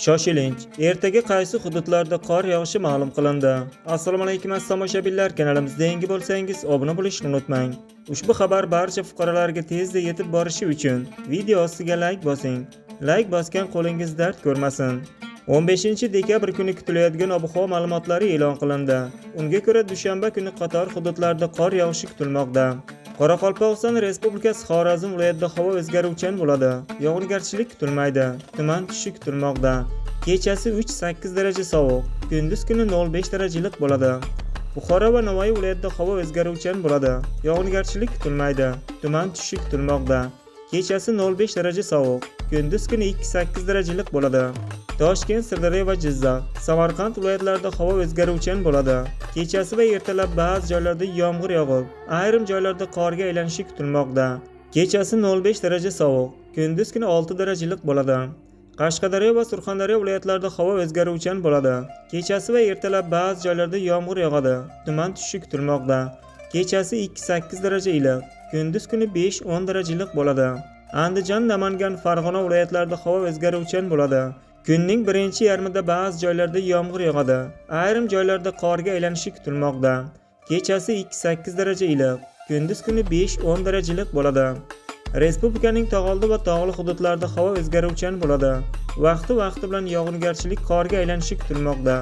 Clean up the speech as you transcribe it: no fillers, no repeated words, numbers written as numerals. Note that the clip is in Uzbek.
Shoshilinch, ertaga qaysi hududlarda qor yog'ishi ma'lum qilindi. Assalomu alaykum tomoshabinlar, kanalimizga yangi bo'lsangiz obuna bo'lishni unutmang. Ushbu xabar barcha fuqarolarga tezda yetib borishi uchun video ostiga like bosing. Like bosgan qo'lingiz dard ko'rmasin. 15-dekabr kuni kutilayotgan ob-havo ma'lumotlari e'lon qilindi. Unga ko'ra dushanba kuni qator hududlarda qor yog'ishi kutilmoqda. Qoraqalpog'iston Respublikasi Xorazm viloyatida havo o'zgaruvchan bo'ladi. Yog'ingarchilik kutilmaydi. Tuman tushishi kutilmoqda. Kechasi 3-8 daraja sovuq, kunduz kuni 0.5 darajalik bo'ladi. Buxoro va Navoiy viloyatida havo o'zgaruvchan bo'ladi. Yog'ingarchilik kutilmaydi. Tuman tushishi kutilmoqda. Kechasi 0.5 daraja sovuq, kunduz kuni 2-8 darajalik bo'ladi. Toshkent, Sirdaryo va Jizzax, Samarqand viloyatlarida havo o'zgaruvchan bo'ladi. Kechasi va ertalab ba'zi joylarda yomg'ir yog'ib, ayrim joylarda qorga aylanishi kutilmoqda. Kechasi 0.5 daraja sovuq, kunduz kuni 6 darajalik bo'ladi. Qashqadaryo va Surxondaryo viloyatlarida havo o'zgaruvchan bo'ladi. Kechasi va ertalab ba'zi joylarda yomg'ir yog'adi. Tuman tushishi kutilmoqda. Kechasi 2-8 daraja iliq, kunduz kuni 5-10 darajalik bo'ladi. Andijon, Namangan, Farg'ona viloyatlarida havo o'zgaruvchan bo'ladi. Kunning birinchi yarmida ba'zi joylarda yomg'ir yog'adi. Ayrim joylarda qorga aylanishi kutilmoqda. Kechasi 2-8 daraja iliq, kunduz kuni 5-10 darajalik bo'ladi. Respublikaning tog'oldi va tog'li hududlarida havo o'zgaruvchan bo'ladi. Vaqti bilan yog'ingarchilik qorga aylanishi kutilmoqda.